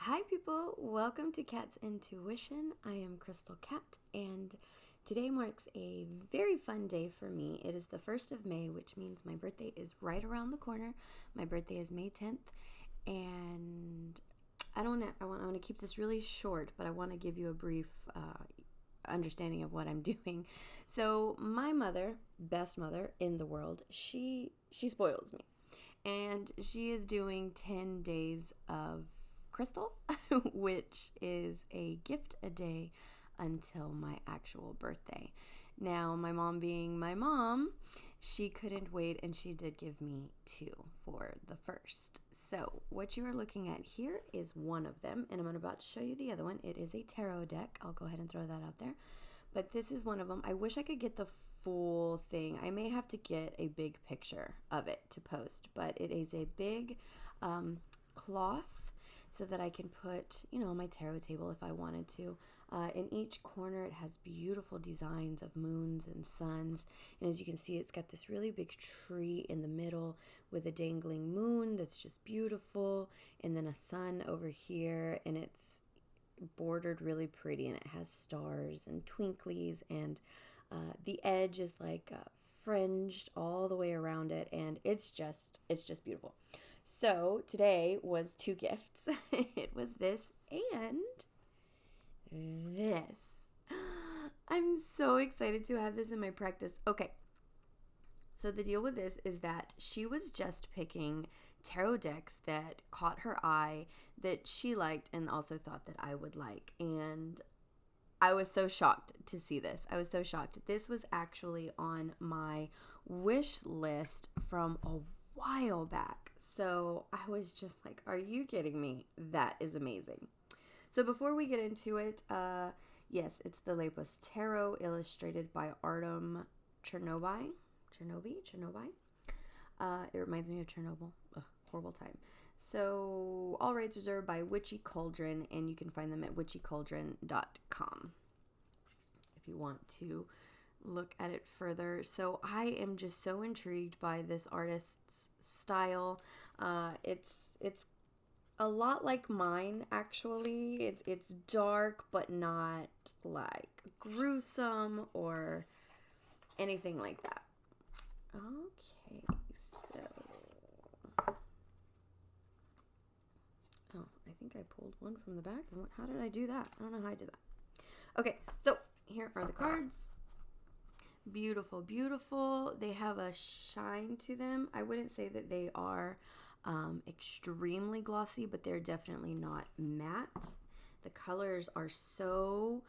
Hi, people. Welcome to Kat's Intuition. I am Krystal Kat, and today marks a very fun day for me. It is the 1st of May, which means my birthday is right around the corner. My birthday is May 10th, and I want to keep this really short, but I want to give you a brief understanding of what I'm doing. So, my mother, best mother in the world, she spoils me, and she is doing 10 days of Krystal, which is a gift a day until my actual birthday. Now, my mom being my mom, she couldn't wait and she did give me 2 for the first. So, what you are looking at here is one of them, and I'm about to show you the other one. It is a tarot deck. I'll go ahead and throw that out there. But this is one of them. I wish I could get the full thing. I may have to get a big picture of it to post, but it is a big cloth so that I can put, on my tarot table if I wanted to. In each corner, it has beautiful designs of moons and suns. And as you can see, it's got this really big tree in the middle with a dangling moon that's just beautiful. And then a sun over here, and it's bordered really pretty, and it has stars and twinklies, and the edge is like fringed all the way around it, and it's just beautiful. So today was 2 gifts. It was this and this. I'm so excited to have this in my practice. Okay, so the deal with this is that she was just picking tarot decks that caught her eye, that she liked, and also thought that I would like. And I was so shocked to see this. I was so shocked. This was actually on my wish list from a while back. So I was just like, are you kidding me? That is amazing. So before we get into it, yes, it's the Lepus Tarot illustrated by Artem Chernobyl. It reminds me of Chernobyl. Ugh, horrible time. So all rights reserved by Witchy Cauldron, and you can find them at witchycauldron.com if you want to look at it further. So I am just so intrigued by this artist's style. It's a lot like mine, actually. It's dark, but not like gruesome or anything like that. Okay, so I think I pulled one from the back. And how did I do that? I don't know how I did that. Okay, so here are the cards. Beautiful, beautiful. They have a shine to them. I wouldn't say that they are extremely glossy, but they're definitely not matte. The colors are so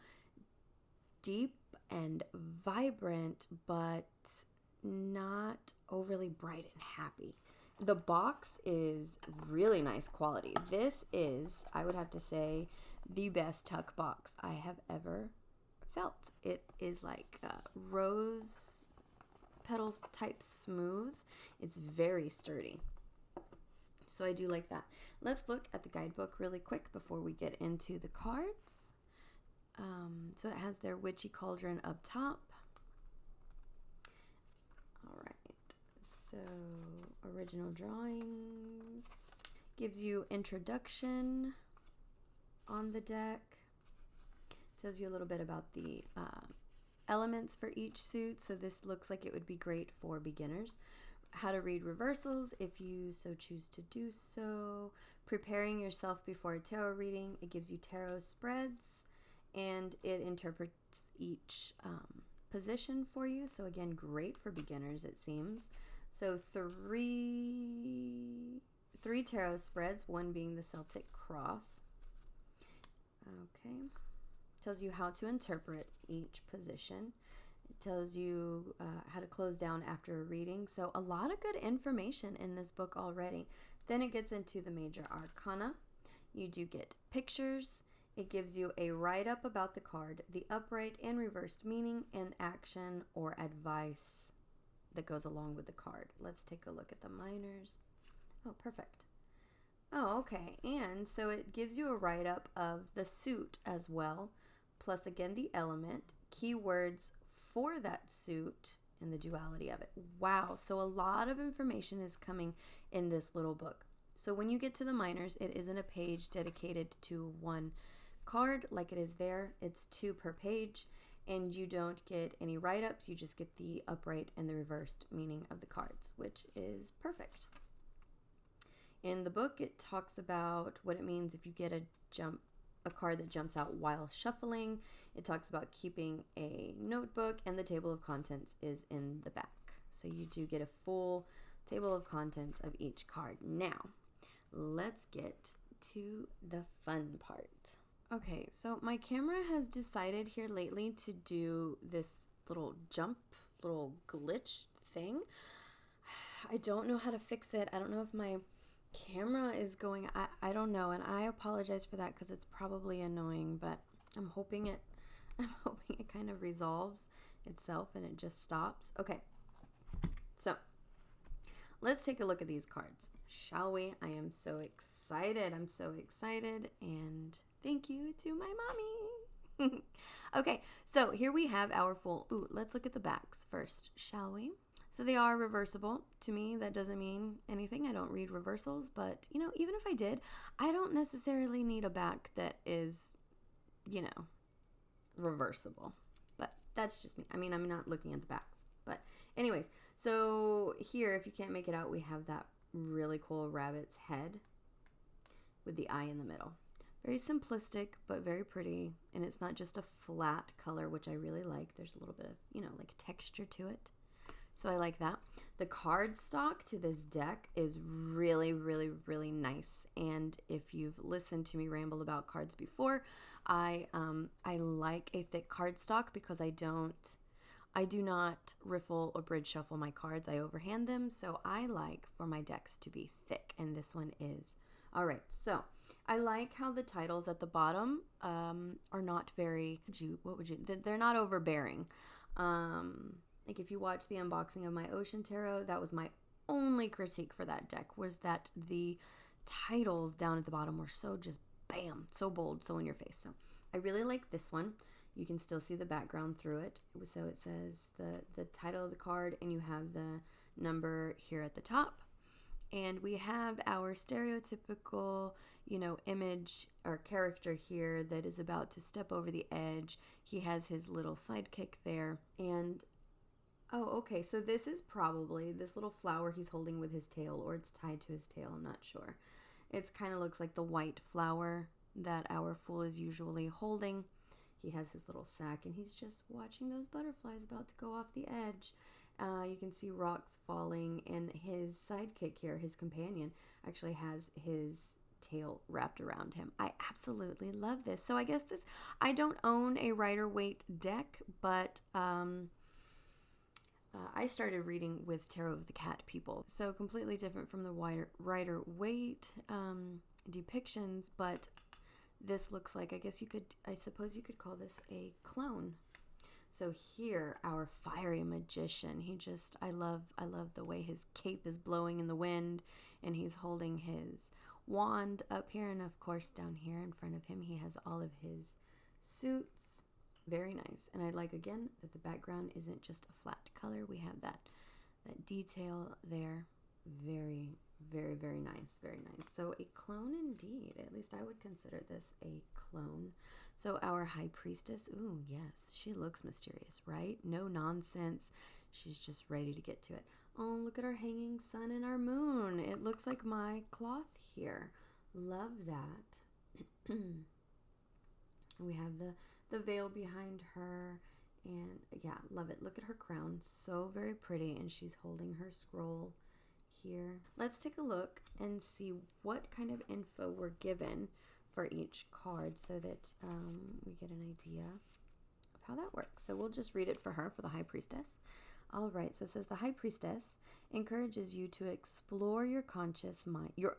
deep and vibrant, but not overly bright and happy. The box is really nice quality. This is, I would have to say, the best tuck box I have ever felt. It is like rose petals type smooth. It's very sturdy. So I do like that. Let's look at the guidebook really quick before we get into the cards. So it has their Witchy Cauldron up top. All right. So original drawings. Gives you introduction on the deck. Tells you a little bit about the elements for each suit. So this looks like it would be great for beginners. How to read reversals if you so choose to do so. Preparing yourself before a tarot reading. It gives you tarot spreads, and it interprets each position for you. So again, great for beginners, it seems. So three tarot spreads, one being the Celtic cross. Okay. Tells you how to interpret each position. It tells you how to close down after a reading. So a lot of good information in this book already. Then it gets into the major arcana. You do get pictures. It gives you a write-up about the card, the upright and reversed meaning, and action or advice that goes along with the card. Let's take a look at the minors. Oh, perfect. Oh, okay. And so it gives you a write-up of the suit as well, plus again the element, keywords for that suit, and the duality of it. Wow, so a lot of information is coming in this little book. So when you get to the minors, it isn't a page dedicated to one card like it is there. It's 2 per page, and you don't get any write-ups. You just get the upright and the reversed meaning of the cards, which is perfect. In the book, it talks about what it means if you get a card that jumps out while shuffling. It talks about keeping a notebook, and the table of contents is in the back. So you do get a full table of contents of each card. Now, let's get to the fun part. Okay, so my camera has decided here lately to do this little glitch thing. I don't know how to fix it. I don't know if my camera is going, I don't know, and I apologize for that because it's probably annoying, but I'm hoping it kind of resolves itself and it just stops. Okay, so let's take a look at these cards, shall we? I am so excited. I'm so excited, and thank you to my mommy. Okay, so here we have our full. Ooh, let's look at the backs first, shall we? So they are reversible. To me, that doesn't mean anything. I don't read reversals, but, you know, even if I did, I don't necessarily need a back that is, you know, reversible. But that's just me. I mean, I'm not looking at the backs. But anyways, so here, if you can't make it out, we have that really cool rabbit's head with the eye in the middle. Very simplistic, but very pretty. And it's not just a flat color, which I really like. There's a little bit of, you know, like texture to it. So I like that. The card stock to this deck is really, really, really nice. And if you've listened to me ramble about cards before, I like a thick card stock because I do not riffle or bridge shuffle my cards. I overhand them. So I like for my decks to be thick, and this one is. All right, so I like how the titles at the bottom are not very, they're not overbearing. Like if you watch the unboxing of my Ocean Tarot, that was my only critique for that deck, was that the titles down at the bottom were so just bam, so bold, so in your face. So I really like this one. You can still see the background through it. So it says the title of the card, and you have the number here at the top. And we have our stereotypical, you know, image or character here that is about to step over the edge. He has his little sidekick there, and oh, okay, so this is probably this little flower he's holding with his tail, or it's tied to his tail, I'm not sure. It kind of looks like the white flower that our fool is usually holding. He has his little sack, and he's just watching those butterflies about to go off the edge. You can see rocks falling, and his sidekick here, his companion, actually has his tail wrapped around him. I absolutely love this. So I guess I don't own a Rider-Waite deck, but I started reading with Tarot of the Cat people. So completely different from the Rider-Waite depictions, but this looks like, I suppose you could call this a clone. So here, our fiery magician, I love the way his cape is blowing in the wind, and he's holding his wand up here, and of course down here in front of him, he has all of his suits. Very nice. And I like, again, that the background isn't just a flat color. We have that detail there. Very, very, very nice. Very nice. So a clone indeed. At least I would consider this a clone. So our high priestess, ooh, yes, she looks mysterious, right? No nonsense. She's just ready to get to it. Oh, look at our hanging sun and our moon. It looks like my cloth here. Love that. We have the veil behind her, and yeah, love it. Look at her crown, so very pretty, and she's holding her scroll here. Let's take a look and see what kind of info we're given for each card so that we get an idea of how that works. So we'll just read it for her, for the High Priestess. All right, so it says the High Priestess encourages you to explore your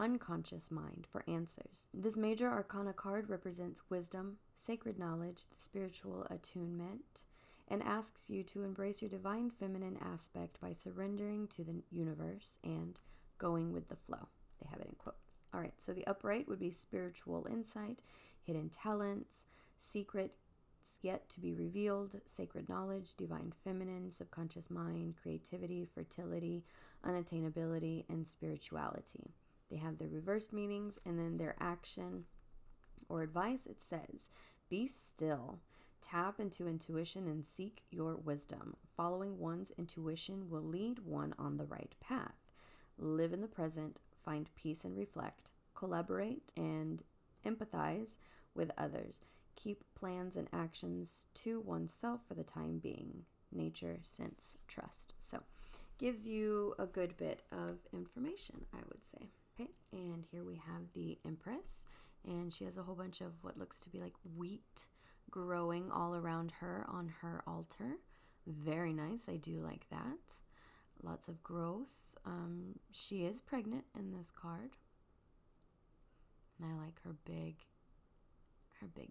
unconscious mind for answers. This major arcana card represents wisdom, sacred knowledge, the spiritual attunement, and asks you to embrace your divine feminine aspect by surrendering to the universe and going with the flow. They have it in quotes. All right, so the upright would be spiritual insight, hidden talents, secret yet to be revealed, sacred knowledge, divine feminine, subconscious mind, creativity, fertility, unattainability, and spirituality. They have their reversed meanings, and then their action or advice. It says, be still, tap into intuition and seek your wisdom. Following one's intuition will lead one on the right path. Live in the present, find peace and reflect, collaborate and empathize with others. Keep plans and actions to oneself for the time being. Nature, sense, trust. So, gives you a good bit of information, I would say. Okay, and here we have the Empress, and she has a whole bunch of what looks to be like wheat growing all around her on her altar. Very nice. I do like that. Lots of growth. She is pregnant in this card. And I like her big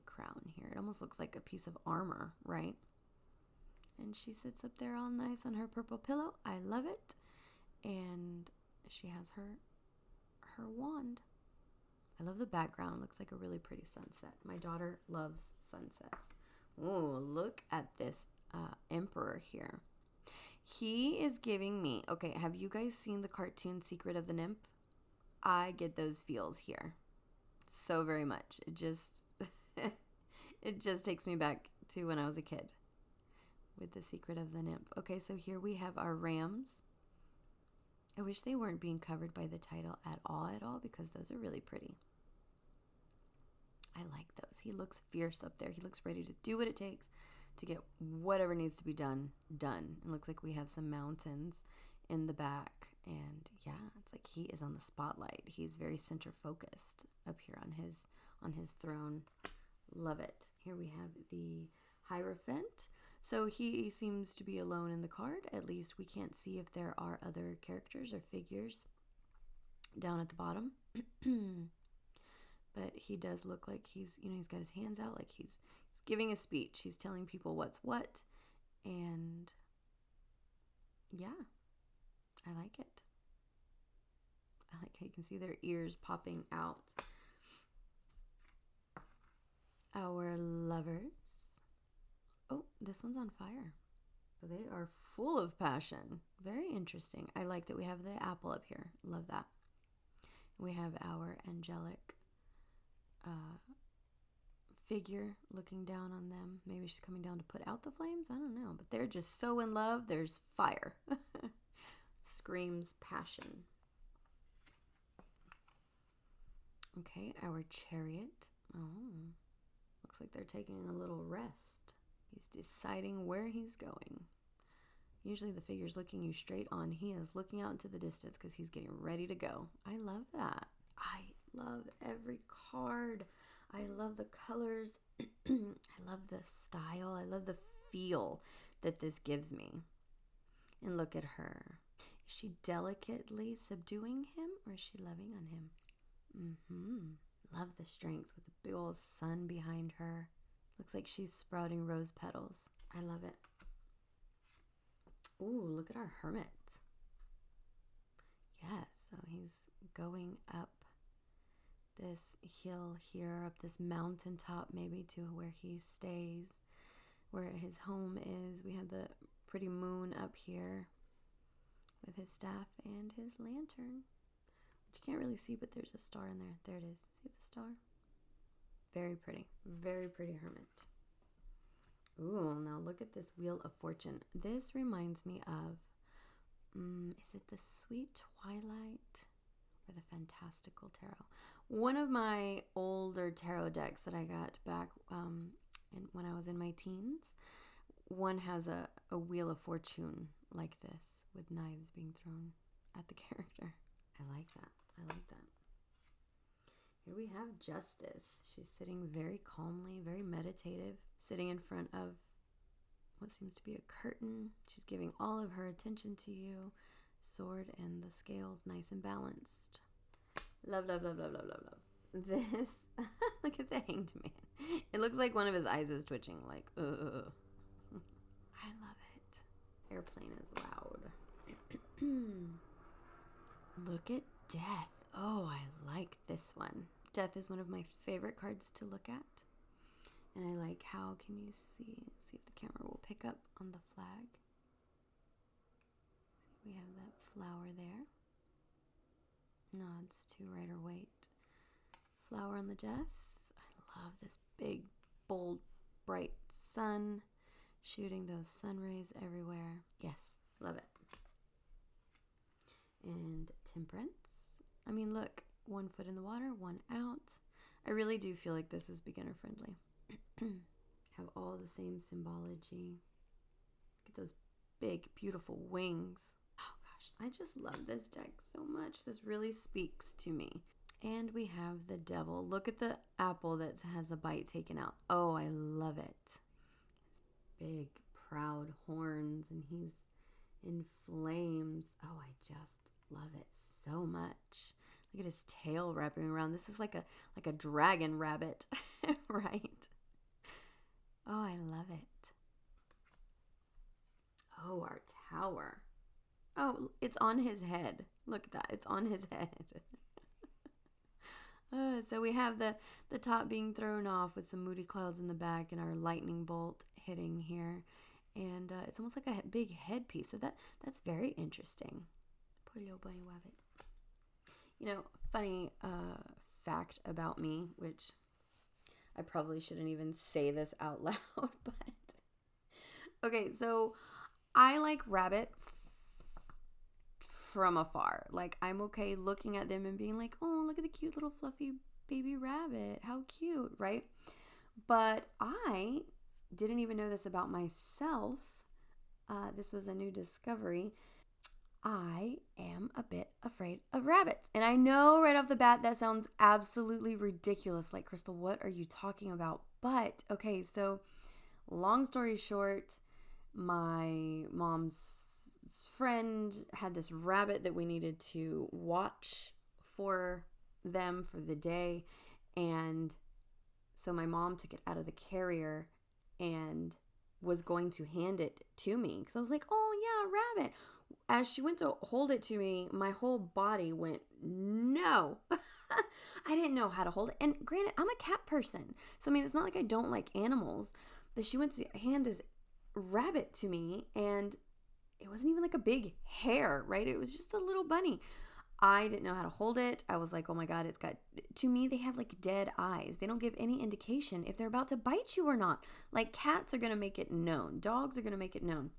crown here. It almost looks like a piece of armor, right? And she sits up there all nice on her purple pillow. I love it. And she has her wand. I love the background. Looks like a really pretty sunset. My daughter loves sunsets. Oh, look at this emperor here. He is giving me, okay, have you guys seen the cartoon Secret of the Nymph? I get those feels here so very much. It just takes me back to when I was a kid with the Secret of the Nymph. Okay, so here we have our rams. I wish they weren't being covered by the title at all, because those are really pretty. I like those. He looks fierce up there. He looks ready to do what it takes to get whatever needs to be done. It looks like we have some mountains in the back. And yeah, it's like he is on the spotlight. He's very center focused up here on his throne. Love it. Here we have the Hierophant. So he seems to be alone in the card. At least we can't see if there are other characters or figures down at the bottom. But he does look like he's got his hands out like he's giving a speech. He's telling people what's what. And yeah, I like it. I like how you can see their ears popping out. Our lovers. Oh, this one's on fire. So they are full of passion. Very interesting. I like that we have the apple up here. Love that. We have our angelic figure looking down on them. Maybe she's coming down to put out the flames. I don't know. But they're just so in love. There's fire. Screams passion. Okay, our chariot. Oh, looks like they're taking a little rest. He's deciding where he's going. Usually the figure's looking you straight on. He is looking out into the distance because he's getting ready to go. I love that. I love every card. I love the colors. I love the style. I love the feel that this gives me. And look at her. Is she delicately subduing him, or is she loving on him? Love the strength with the big old sun behind her. Looks like she's sprouting rose petals. I love it. Ooh, look at our hermit. Yes, so he's going up this hill here, up this mountaintop maybe to where he stays, where his home is. We have the pretty moon up here with his staff and his lantern, which you can't really see, but there's a star in there. There it is. See the star? Very pretty. Very pretty hermit. Ooh, now look at this Wheel of Fortune. This reminds me of, is it the Sweet Twilight or the Fantastical Tarot? One of my older tarot decks that I got back when I was in my teens, one has a Wheel of Fortune like this with knives being thrown at the character. I like that. I like that. Here we have Justice. She's sitting very calmly, very meditative, sitting in front of what seems to be a curtain. She's giving all of her attention to you. Sword and the scales nice and balanced. Love, love, love, love, love, love, love. This, look at the Hanged Man. It looks like one of his eyes is twitching, like, ugh. I love it. Airplane is loud. Look at Death. Oh, I like this one. Death is one of my favorite cards to look at. And I like how, can you see? Let's see if the camera will pick up on the flag. We have that flower there. Nods to Rider Waite. Flower on the Death. I love this big, bold, bright sun shooting those sun rays everywhere. Yes, love it. And Temperance. I mean, look, 1 foot in the water, 1 out. I really do feel like this is beginner friendly. Have all the same symbology. Look at those big, beautiful wings. Oh gosh, I just love this deck so much. This really speaks to me. And we have the Devil. Look at the apple that has a bite taken out. Oh, I love it. His big, proud horns, and he's in flames. Oh, I just love it so much. Look at his tail wrapping around. This is like a dragon rabbit, right? Oh, I love it. Oh, our tower. Oh, it's on his head. Look at that. It's on his head. So we have the top being thrown off with some moody clouds in the back and our lightning bolt hitting here. And it's almost like a big headpiece. So that's very interesting. Poor little bunny rabbit. You know, funny fact about me, which I probably shouldn't even say this out loud, but okay, so I like rabbits from afar. Like, I'm okay looking at them and being like, oh, look at the cute little fluffy baby rabbit. How cute, right? But I didn't even know this about myself. This was a new discovery. I am a bit afraid of rabbits. And I know right off the bat that sounds absolutely ridiculous. Like, Krystal, what are you talking about? But, okay, so long story short, my mom's friend had this rabbit that we needed to watch for them for the day. And so my mom took it out of the carrier and was going to hand it to me. Because I was like, oh, yeah, rabbit. As she went to hold it to me, my whole body went, no. I didn't know how to hold it. And granted, I'm a cat person. So, I mean, it's not like I don't like animals. But she went to hand this rabbit to me, and it wasn't even like a big hair, right? It was just a little bunny. I didn't know how to hold it. I was like, oh my God, to me, they have like dead eyes. They don't give any indication if they're about to bite you or not. Like, cats are going to make it known. Dogs are going to make it known.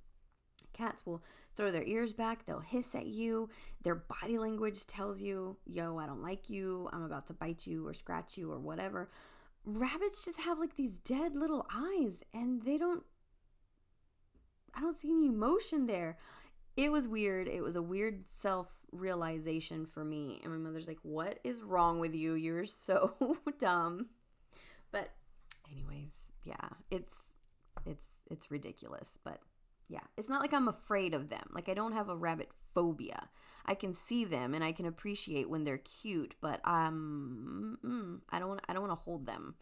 Cats will throw their ears back. They'll hiss at you. Their body language tells you, yo, I don't like you. I'm about to bite you or scratch you or whatever. Rabbits just have like these dead little eyes, and I don't see any emotion there. It was weird. It was a weird self-realization for me. And my mother's like, what is wrong with you? You're so dumb. But anyways, yeah, it's ridiculous. But yeah, it's not like I'm afraid of them. Like, I don't have a rabbit phobia. I can see them and I can appreciate when they're cute, but I don't want to hold them.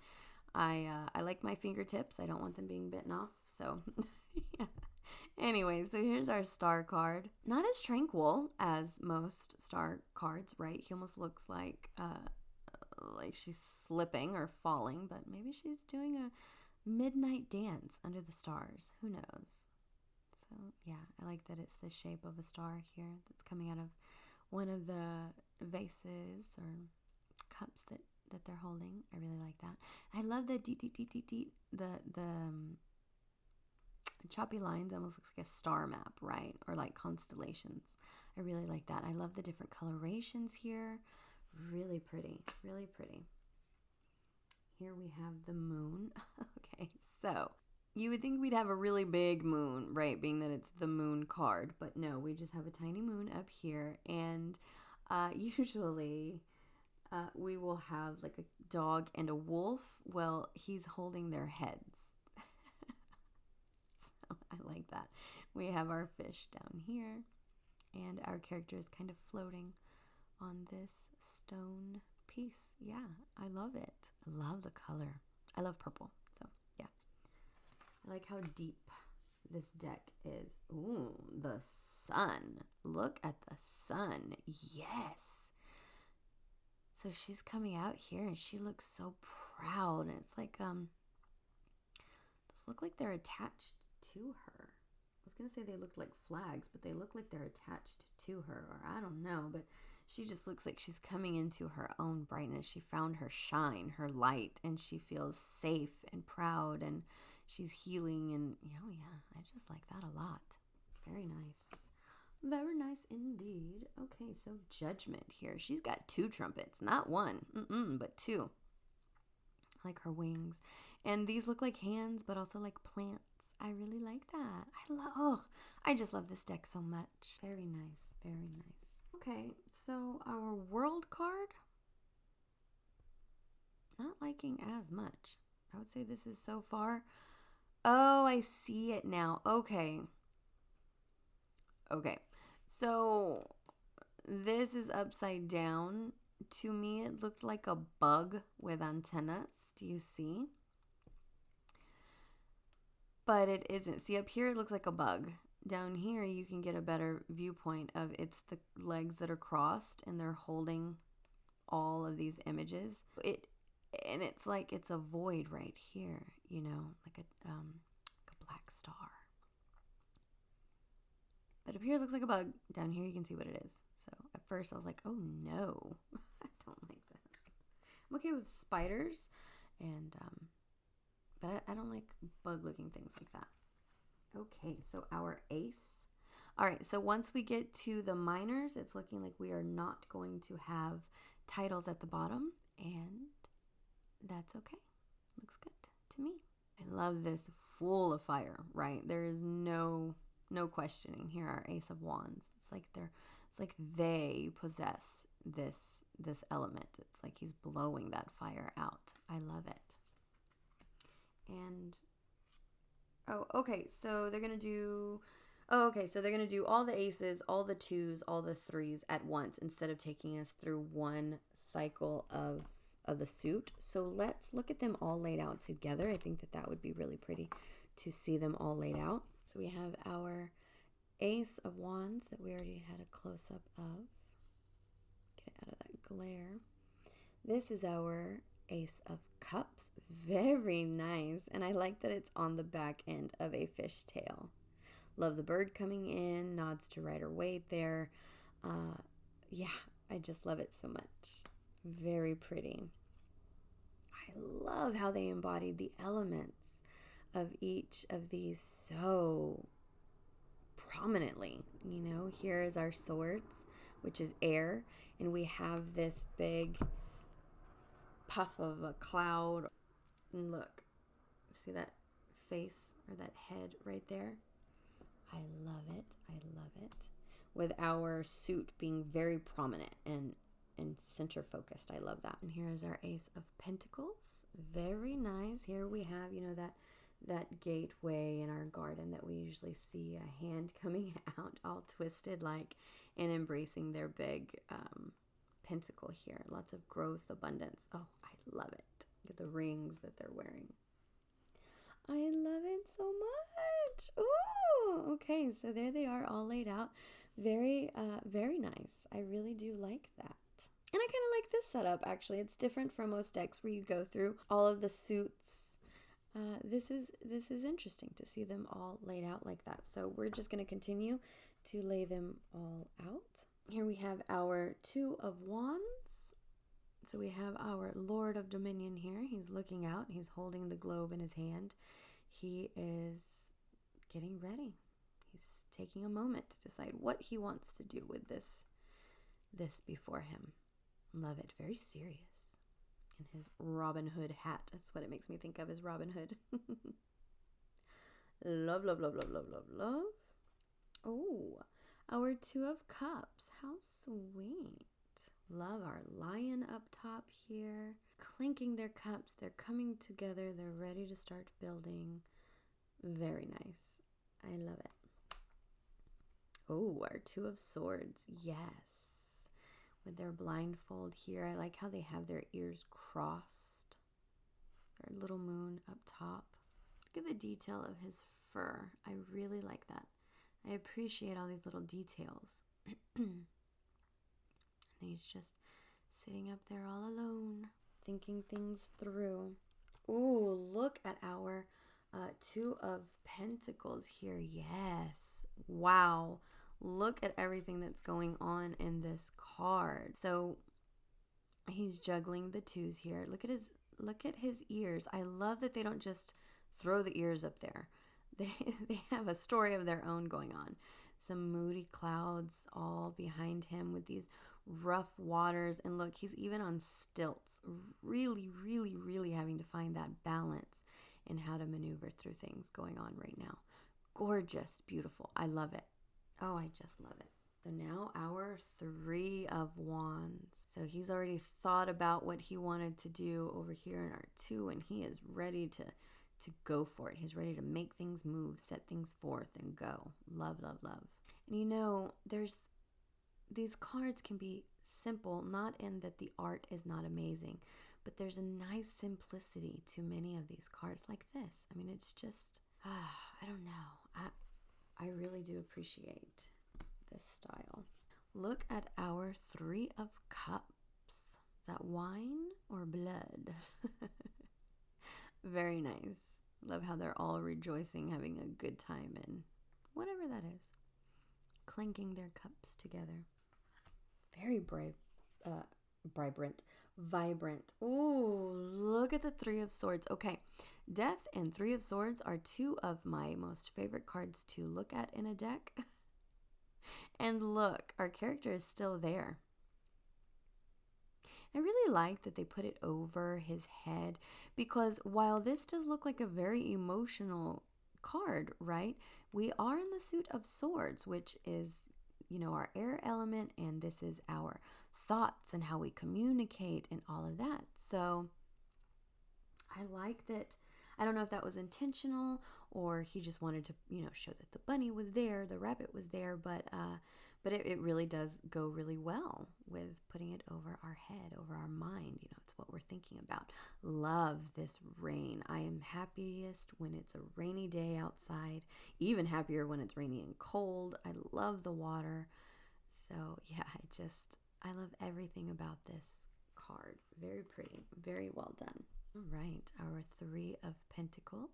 I like my fingertips. I don't want them being bitten off. So yeah. Anyway, so here's our star card. Not as tranquil as most star cards, right? He almost looks like she's slipping or falling, but maybe she's doing a midnight dance under the stars. Who knows? So yeah, I like that it's the shape of a star here that's coming out of one of the vases or cups that they're holding. I really like that. I love the choppy lines. Almost looks like a star map, right? Or like constellations. I really like that. I love the different colorations here. Really pretty, really pretty. Here we have the moon. Okay, so you would think we'd have a really big moon, right? Being that it's the moon card, but no, we just have a tiny moon up here. And usually we will have like a dog and a wolf. Well, he's holding their heads. So I like that. We have our fish down here, and our character is kind of floating on this stone piece. Yeah, I love it. I love the color. I love purple. So yeah, I like how deep this deck is. Ooh, the sun. Look at the sun. Yes. So she's coming out here and she looks so proud. And it's like, those look like they're attached to her. I was going to say they looked like flags, but they look like they're attached to her, or I don't know. But She just looks like she's coming into her own brightness. She found her shine, her light, and she feels safe and proud, and she's healing. And oh yeah, I just like that a lot. Very nice. Very nice indeed. Okay, so Judgment here. She's got 2 trumpets, not one, but 2. I like her wings. And these look like hands, but also like plants. I really like that. I just love this deck so much. Very nice, very nice. Okay, so our world card, not liking as much. I would say this is so far. Oh, I see it now. Okay. So this is upside down. To me, it looked like a bug with antennas. Do you see? But it isn't. See, up here it looks like a bug. Down here you can get a better viewpoint of it's the legs that are crossed and they're holding all of these images. It's like it's a void right here, you know, like a black star. But up here it looks like a bug. Down here you can see what it is. So at first I was like, oh no, I don't like that. I'm okay with spiders, and but I don't like bug looking things like that. Okay, so our ace. All right, so once we get to the minors, it's looking like we are not going to have titles at the bottom, and that's okay. Looks good to me. I love this, full of fire, right? There is no questioning here. Our Ace of Wands. It's like they possess this element. It's like he's blowing that fire out. I love it. And so they're gonna do all the aces, all the 2s, all the 3s at once instead of taking us through one cycle of the suit. So let's look at them all laid out together. I think that would be really pretty to see them all laid out. So we have our Ace of Wands that we already had a close-up of. Get it out of that glare. This is our Ace of Cups. Very nice. And I like that it's on the back end of a fishtail. Love the bird coming in, nods to Rider Waite there. Yeah, I just love it so much. Very pretty. I love how they embodied the elements of each of these so prominently. You know, here is our swords, which is air, and we have this big puff of a cloud. And look, see that face or that head right there? I love it. I love it. With our suit being very prominent and center focused. I love that. And here is our Ace of Pentacles. Very nice. Here we have, you know, that gateway in our garden that we usually see a hand coming out all twisted like and embracing their big pentacle here. Lots of growth, abundance. Oh, I love it. Look at the rings that they're wearing. I love it so much. Ooh, okay, so there they are all laid out. Very, very nice. I really do like that. And I kind of like this setup, actually. It's different from most decks where you go through all of the suits. This is interesting to see them all laid out like that. So we're just going to continue to lay them all out. Here we have our 2 of Wands. So we have our Lord of Dominion here. He's looking out. He's holding the globe in his hand. He is getting ready. He's taking a moment to decide what he wants to do with this before him. Love it. Very serious. And his Robin Hood hat. That's what it makes me think of, is Robin Hood. Love, love, love, love, love, love, love. Oh, our 2 of Cups. How sweet. Love our lion up top here. Clinking their cups. They're coming together. They're ready to start building. Very nice. I love it. Oh, our 2 of Swords. Yes. With their blindfold here. I like how they have their ears crossed. Their little moon up top. Look at the detail of his fur. I really like that. I appreciate all these little details. And he's just sitting up there all alone, thinking things through. Ooh, look at our 2 of Pentacles here. Yes. Wow. look at everything that's going on in this card. So he's juggling the twos here. Look at his ears. I love that they don't just throw the ears up there. They have a story of their own going on. Some moody clouds all behind him with these rough waters. And look, he's even on stilts, really, really, really having to find that balance in how to maneuver through things going on right now. Gorgeous, beautiful. I love it. Oh, I just love it. So now our 3 of Wands. So he's already thought about what he wanted to do over here in our 2, and he is ready to go for it. He's ready to make things move, set things forth, and go. Love, love, love. And you know, these cards can be simple, not in that the art is not amazing, but there's a nice simplicity to many of these cards like this. I mean, it's just, I don't know. I really do appreciate this style. Look at our 3 of Cups. Is that wine or blood? Very nice. Love how they're all rejoicing, having a good time, and whatever that is. Clinking their cups together. Very vibrant. Ooh, look at the 3 of Swords. Okay, Death and 3 of Swords are 2 of my most favorite cards to look at in a deck. And look, our character is still there. I really like that they put it over his head, because while this does look like a very emotional card, right? We are in the suit of Swords, which is, you know, our air element, and this is our thoughts and how we communicate and all of that. So I like that. I don't know if that was intentional or he just wanted to, you know, show that the bunny was there, the rabbit was there, but it really does go really well with putting it over our head, over our mind. You know, it's what we're thinking about. Love this rain. I am happiest when it's a rainy day outside, even happier when it's rainy and cold. I love the water. So yeah, I love everything about this card. Very pretty, very well done. All right, our 3 of Pentacles.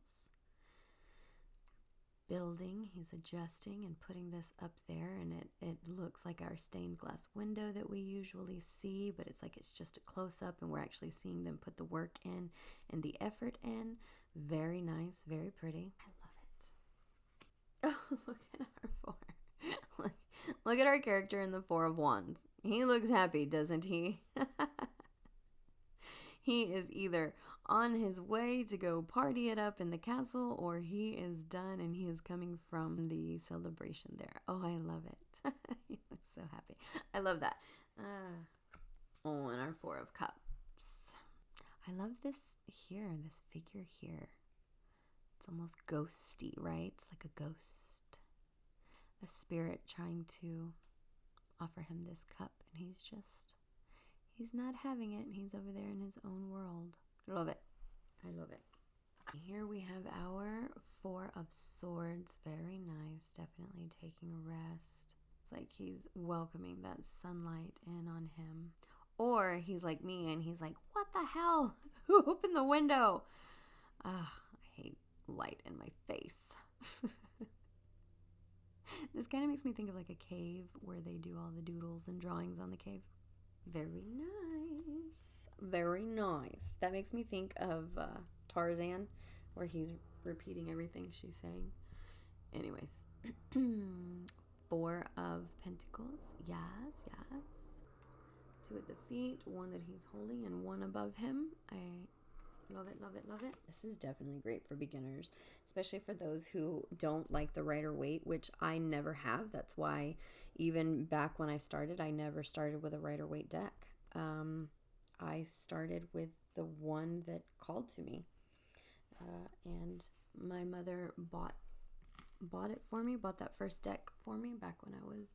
Building, he's adjusting and putting this up there, and it looks like our stained glass window that we usually see, but it's like it's just a close-up and we're actually seeing them put the work in and the effort in. Very nice, very pretty. I love it. Oh, look at our 4. Look at our character in the 4 of Wands. He looks happy, doesn't he? He is either on his way to go party it up in the castle, or he is done and he is coming from the celebration there. Oh, I love it. He looks so happy. I love that. Oh, and our 4 of Cups. I love this here, this figure here. It's almost ghosty, right? It's like a ghost. A spirit trying to offer him this cup, and he's not having it. He's over there in his own world. Love it. I love it. Here we have our 4 of Swords. Very nice. Definitely taking a rest. It's like he's welcoming that sunlight in on him. Or he's like me and he's like, what the hell? Who opened the window? I hate light in my face. This kind of makes me think of like a cave where they do all the doodles and drawings on the cave. Very nice. Very nice. That makes me think of Tarzan, where he's repeating everything she's saying. Anyways. 4 of Pentacles. Yes, yes. 2 at the feet, 1 that he's holding, and 1 above him. I love it, love it, love it. This is definitely great for beginners, especially for those who don't like the Rider-Waite, which I never have. That's why even back when I started, I never started with a Rider-Waite deck. I started with the one that called to me. And my mother bought it for me, bought that first deck for me back when I was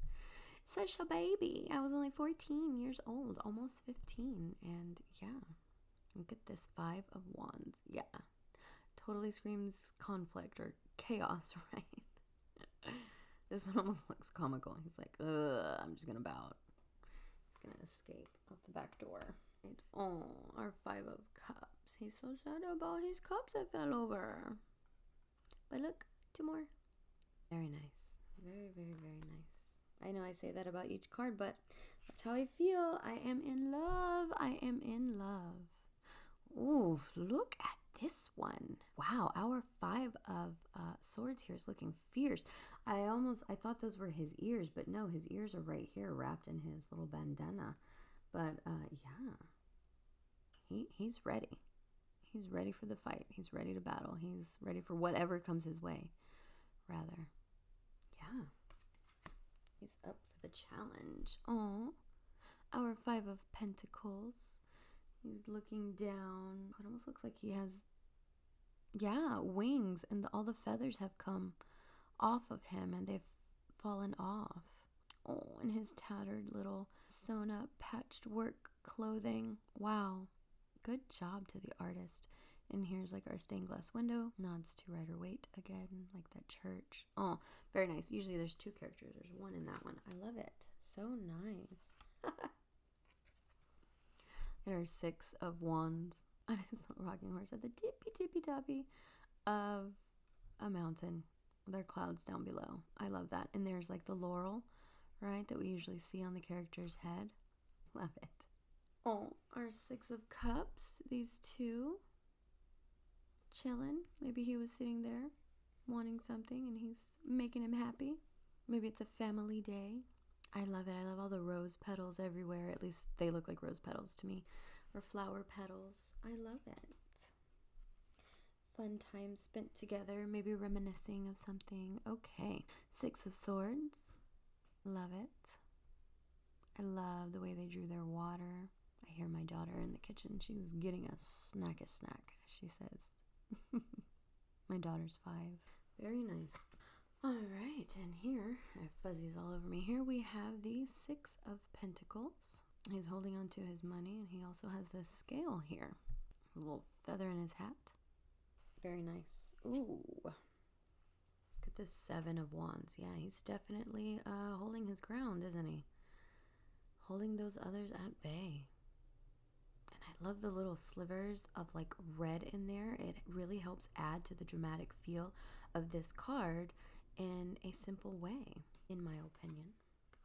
such a baby. I was only 14 years old, almost 15. And yeah, look at this 5 of Wands. Yeah, totally screams conflict or chaos, right? This one almost looks comical. He's like, ugh, I'm just gonna bow out. He's gonna escape out the back door. Right. Oh, our 5 of Cups. He's so sad about his cups that fell over. But look, 2 more. Very nice. Very, very, very nice. I know I say that about each card, but that's how I feel. I am in love. I am in love. Ooh, look at this one. Wow, our Five of Swords here is looking fierce. I thought those were his ears, but no, his ears are right here wrapped in his little bandana. But yeah, he's ready. He's ready for the fight. He's ready to battle. He's ready for whatever comes his way, rather. Yeah. He's up for the challenge. Oh, our Five of Pentacles. He's looking down. It almost looks like he has, yeah, wings, and all the feathers have come off of him and they've fallen off. Oh, and his tattered little sewn up patched work clothing. Wow. Good job to the artist. And here's like our stained glass window. Nods to Rider-Waite again, like that church. Oh, very nice. Usually there's two characters. There's one in that one. I love it. So nice. And our Six of Wands on his rocking horse at the tippy toppy of a mountain. There are clouds down below. I love that. And there's like the laurel, right, that we usually see on the character's head. Love it. Oh, our Six of Cups. These two chilling. Maybe he was sitting there wanting something and he's making him happy. Maybe it's a family day. I love it. I love all the rose petals everywhere. At least they look like rose petals to me. Or flower petals. I love it. Fun time spent together. Maybe reminiscing of something. Okay. Six of Swords. Love it. I love the way they drew their water. I hear my daughter in the kitchen. She's getting a snack, she says. My daughter's 5. Very nice. All right, and here, I have fuzzies all over me. Here we have the Six of Pentacles. He's holding on to his money, and he also has this scale here. A little feather in his hat. Very nice. Ooh. Look at this Seven of Wands. Yeah, he's definitely holding his ground, isn't he? Holding those others at bay. And I love the little slivers of like red in there. It really helps add to the dramatic feel of this card in a simple way, in my opinion.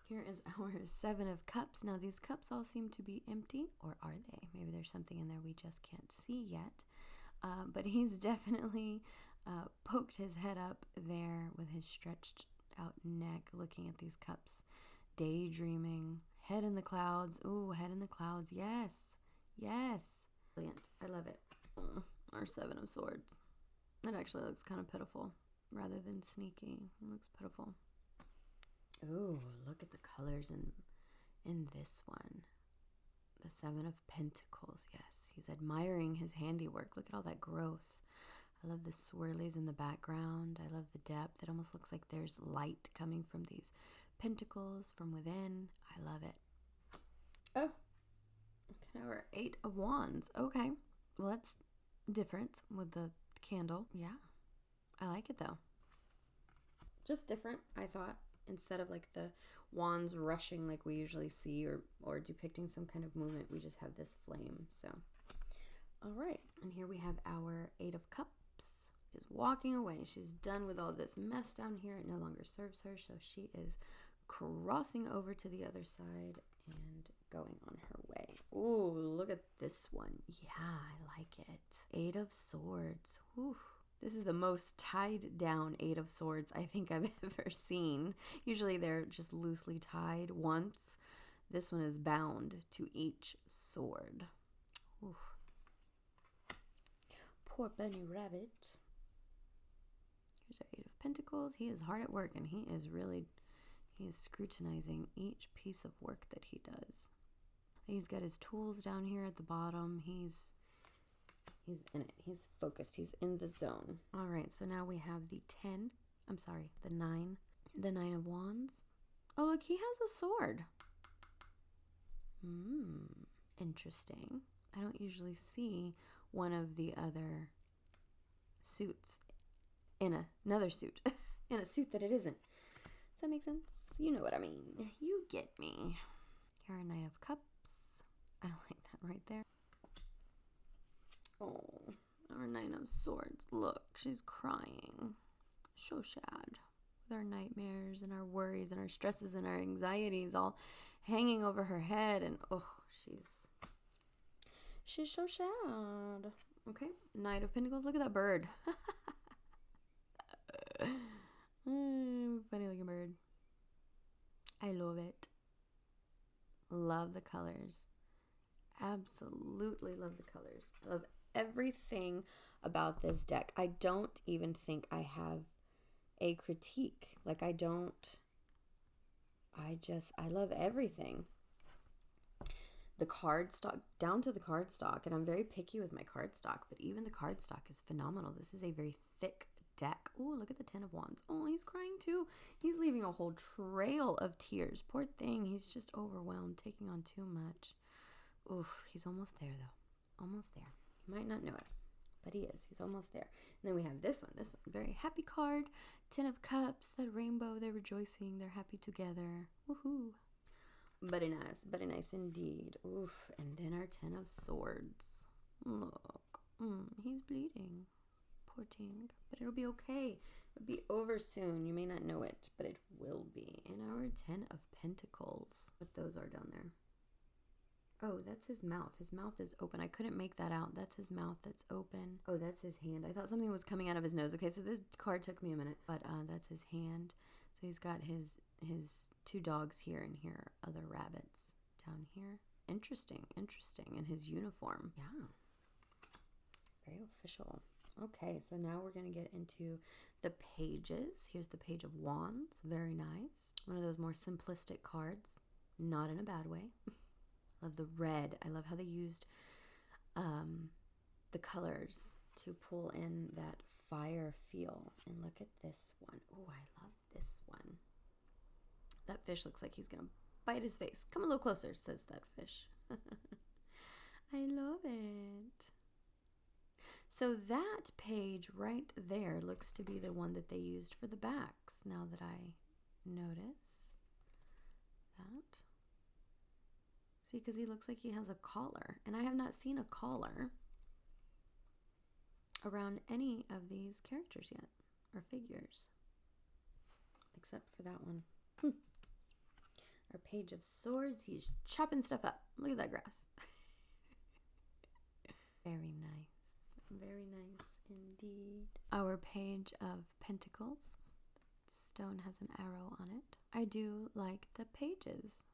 Here is our Seven of Cups. Now these cups all seem to be empty, or are they? Maybe there's something in there we just can't see yet. But he's definitely poked his head up there with his stretched out neck, looking at these cups, daydreaming. Head in the clouds. Ooh, head in the clouds. Yes. Yes. Brilliant. I love it. Our Seven of Swords. That actually looks kind of pitiful rather than sneaky. It looks pitiful. Ooh, look at the colors in this one. The Seven of Pentacles. Yes, he's admiring his handiwork. Look at all that growth. I love the swirlies in the background. I love the depth. It almost looks like there's light coming from these pentacles from within. I love it. Oh, okay, our Eight of Wands. Okay, well, that's different with the candle. Yeah, I like it though. Just different, I thought. Instead of like the wands rushing like we usually see, or depicting some kind of movement, we just have this flame. So, all right, and here we have our Eight of Cups. She's walking away. She's done with all this mess down here. It no longer serves her, so she is crossing over to the other side and going on her way. Ooh, look at this one. Yeah, I like it. Eight of Swords. Whew. This is the most tied down Eight of Swords I think I've ever seen. Usually they're just loosely tied once. This one is bound to each sword. Ooh. Poor bunny rabbit. Here's our Eight of Pentacles. He is hard at work, and he is scrutinizing each piece of work that he does. He's got his tools down here at the bottom. He's in it. He's focused. He's in the zone. All right, so now we have the 9. The Nine of Wands. Oh, look, he has a sword. Interesting. I don't usually see one of the other suits in another suit. In a suit that it isn't. Does that make sense? You know what I mean. You get me. Here are Knight of Cups. I like that right there. Oh, our Nine of Swords. Look, she's crying. So sad. with our nightmares and our worries and our stresses and our anxieties all hanging over her head. And oh, she's so sad. Okay, Knight of Pentacles. Look at that bird. Funny looking bird. I love it. Love the colors. Absolutely love the colors. Love everything about this deck. I don't even think I have a critique. Like, I love everything. The cardstock, down to the cardstock, and I'm very picky with my cardstock, but even the cardstock is phenomenal. This is a very thick deck. Oh, look at the Ten of Wands. Oh, he's crying too. He's leaving a whole trail of tears. Poor thing. He's just overwhelmed, taking on too much. Oof, he's almost there though. Almost there. You might not know it, but he is. He's almost there. And then we have this one. Very happy card. Ten of Cups, that rainbow. They're rejoicing. They're happy together. Woohoo. Very nice indeed. Oof. And then our Ten of Swords. Look. He's bleeding. Poor ting. But it'll be okay. It'll be over soon. You may not know it, but it will be. And our Ten of Pentacles. What those are down there. Oh, that's his mouth. His mouth is open. I couldn't make that out. That's his mouth that's open. Oh, that's his hand. I thought something was coming out of his nose. Okay, so this card took me a minute, but that's his hand. So he's got his two dogs here and here, other rabbits down here. Interesting. And his uniform. Yeah. Very official. Okay, so now we're going to get into the pages. Here's the Page of Wands. Very nice. One of those more simplistic cards. Not in a bad way. Love the red. I love how they used the colors to pull in that fire feel. And look at this one. Oh, I love this one. That fish looks like he's going to bite his face. Come a little closer, says that fish. I love it. So that page right there looks to be the one that they used for the backs, now that I notice that. See, because he looks like he has a collar, and I have not seen a collar around any of these characters yet, or figures, except for that one. Our Page of Swords, he's chopping stuff up. Look at that grass. Very nice. Very nice indeed. Our Page of Pentacles. Stone has an arrow on it. I do like the pages.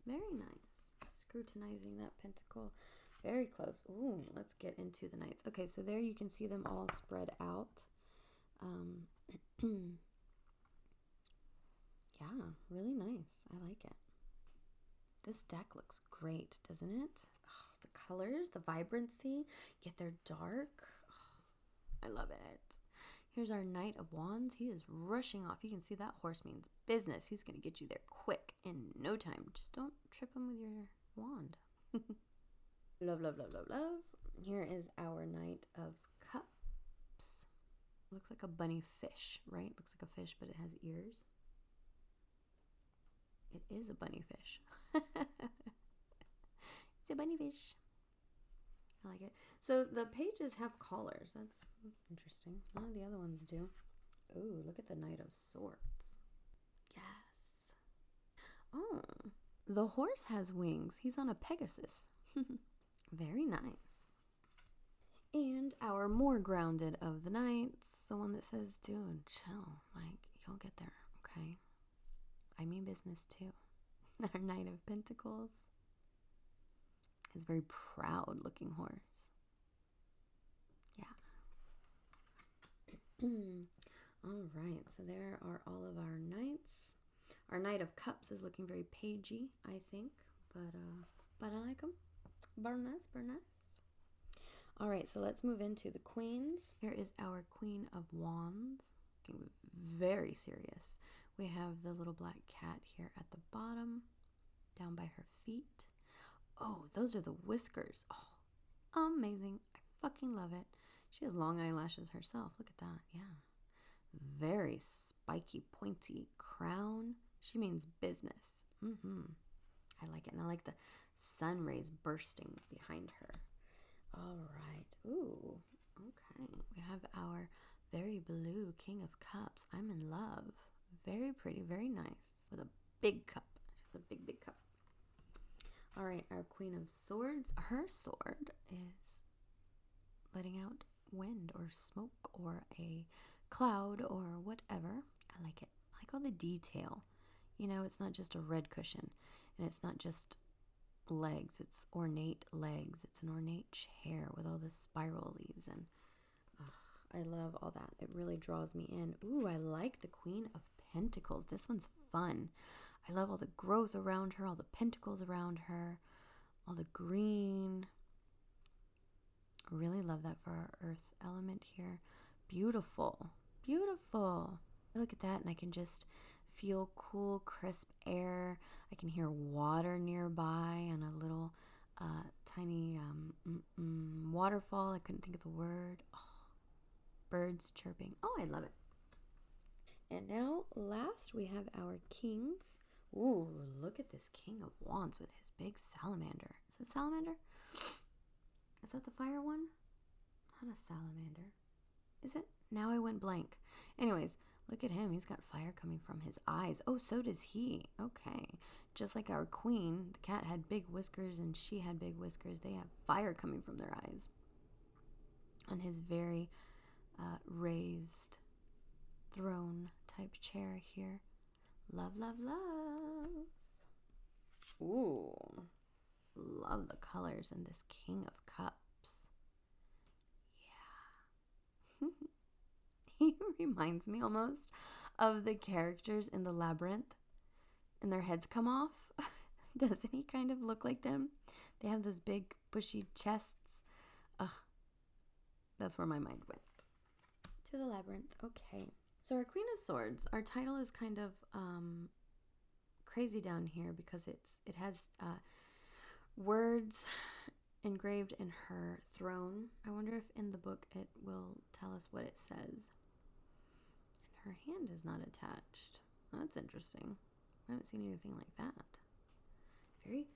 Very nice. Scrutinizing that pentacle. Very close. Ooh, let's get into the knights. Okay, so there you can see them all spread out. Yeah, really nice. I like it. This deck looks great, doesn't it? Oh, the colors, the vibrancy, yet they're dark. Oh, I love it. Here's our Knight of Wands. He is rushing off. You can see that horse means business. He's going to get you there quick in no time. Just don't trip him with your wand. Love, love, love, love, love. Here is our Knight of Cups. Looks like a bunny fish, right? Looks like a fish, but it has ears. It is a bunny fish. It's a bunny fish. I like it. So the pages have collars. That's interesting. None of the other ones do. Oh, look at the Knight of Swords. Yes. Oh, the horse has wings. He's on a Pegasus. Very nice. And our more grounded of the knights, the one that says, dude, chill. Like, you'll get there, okay? I mean business too. Our Knight of Pentacles. His very proud looking horse. Yeah. All right, so there are all of our knights. Our Knight of Cups is looking very pagey, I think, but I like him. Very nice, very nice. All right, so let's move into the queens. Here is our Queen of Wands, looking very serious. We have the little black cat here at the bottom, down by her feet. Oh, those are the whiskers. Oh, amazing. I fucking love it. She has long eyelashes herself. Look at that. Yeah. Very spiky, pointy crown. She means business. I like it. And I like the sun rays bursting behind her. All right. Ooh. Okay. We have our Very blue King of Cups. I'm in love. Very pretty, very nice. With a big cup. She's a big, big cup. All right, our Queen of Swords. Her sword is letting out wind or smoke or a cloud or whatever. I like it. I like all the detail. You know, it's not just a red cushion, and it's not just legs. It's ornate legs. It's an ornate chair with all the spiralies, and I love all that. It really draws me in. Ooh, I like the Queen of Pentacles. This one's fun. I love all the growth around her, all the pentacles around her, all the green. I really love that for our earth element here. Beautiful. Beautiful. I look at that and I can just feel cool, crisp air. I can hear water nearby and a little tiny waterfall. I couldn't think of the word. Oh, birds chirping. Oh, I love it. And now last we have our kings. Ooh, look at this King of Wands with his big salamander. Is it salamander? Is that the fire one? Not a salamander. Is it? Now I went blank. Anyways, look at him. He's got fire coming from his eyes. Oh, so does he. Okay. Just like our queen, the cat had big whiskers and she had big whiskers. They have fire coming from their eyes. On his very raised throne type chair here. Love, love, love. Ooh. Love the colors in this King of Cups. Yeah. He reminds me almost of the characters in the Labyrinth and their heads come off. Doesn't he kind of look like them? They have those big bushy chests. Ugh. That's where my mind went. To the Labyrinth. Okay. So our Queen of Swords, our title is kind of crazy down here because it has words engraved in her throne. I wonder if in the book it will tell us what it says. And her hand is not attached. That's interesting. I haven't seen anything like that. Very,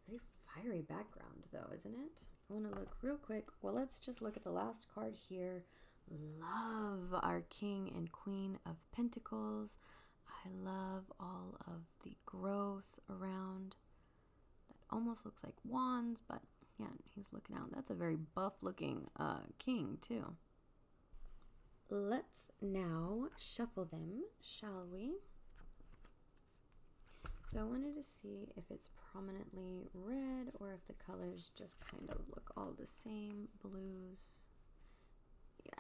very fiery background though, isn't it? I want to look real quick. Well, let's just look at the last card here. Love our King and Queen of Pentacles. I love all of the growth around. That almost looks like wands, but yeah, he's looking out. That's a very buff looking king too. Let's now shuffle them, shall we? So I wanted to see if it's prominently red or if the colors just kind of look all the same. Blues. Yeah.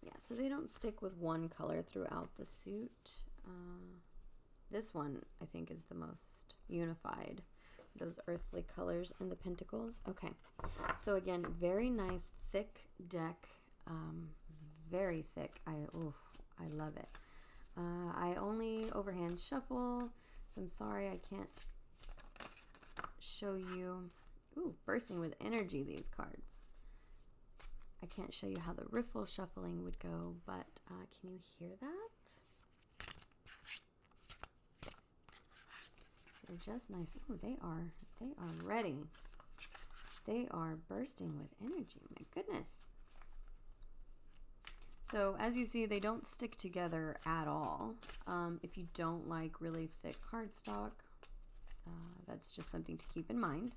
Yeah, so they don't stick with one color throughout the suit. This one, I think, is the most unified. Those earthly colors and the pentacles. Okay, so again, very nice, thick deck. Very thick. I love it. I only overhand shuffle, so I'm sorry I can't show you. Ooh, bursting with energy, these cards. I can't show you how the riffle shuffling would go, but can you hear that? They're just nice. Ooh, they are ready. They are bursting with energy. My goodness. So as you see, they don't stick together at all. If you don't like really thick cardstock, that's just something to keep in mind.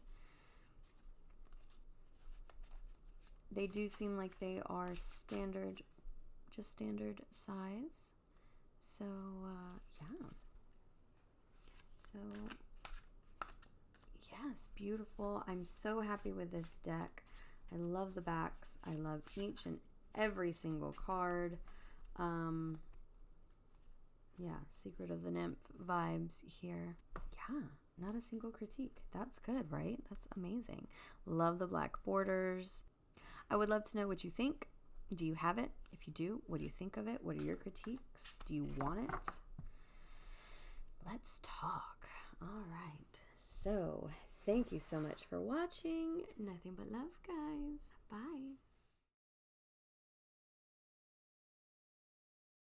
They do seem like they are standard, just standard size. So, yeah. So, yes, beautiful. I'm so happy with this deck. I love the backs. I love each and every single card. Yeah, Secret of the Nymph vibes here. Yeah, not a single critique. That's good, right? That's amazing. Love the black borders. I would love to know what you think. Do you have it? If you do, what do you think of it? What are your critiques? Do you want it? Let's talk. All right. So, thank you so much for watching. Nothing but love, guys. Bye.